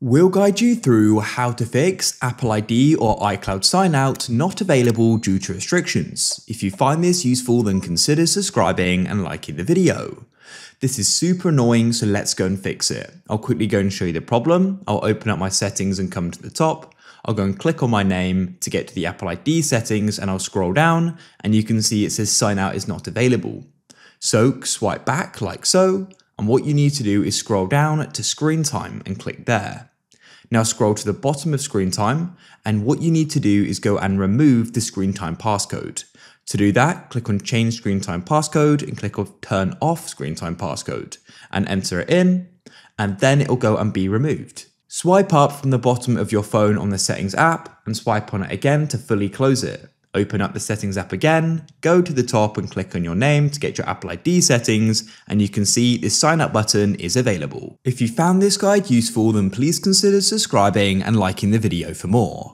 We'll guide you through how to fix Apple ID or iCloud sign out not available due to restrictions. If you find this useful, then consider subscribing and liking the video. This is super annoying, so let's go and fix it. I'll quickly go and show you the problem. I'll open up my settings and come to the top. I'll go and click on my name to get to the Apple ID settings, and I'll scroll down and you can see it says sign out is not available. So swipe back like so, and what you need to do is scroll down to screen time and click there. Now scroll to the bottom of screen time, and what you need to do is go and remove the screen time passcode. To do that, click on change screen time passcode and click on turn off screen time passcode and enter it in, and then it'll go and be removed. Swipe up from the bottom of your phone on the settings app and swipe on it again to fully close it. Open up the settings app again, go to the top and click on your name to get your Apple ID settings, and you can see this sign up button is available. If you found this guide useful, then please consider subscribing and liking the video for more.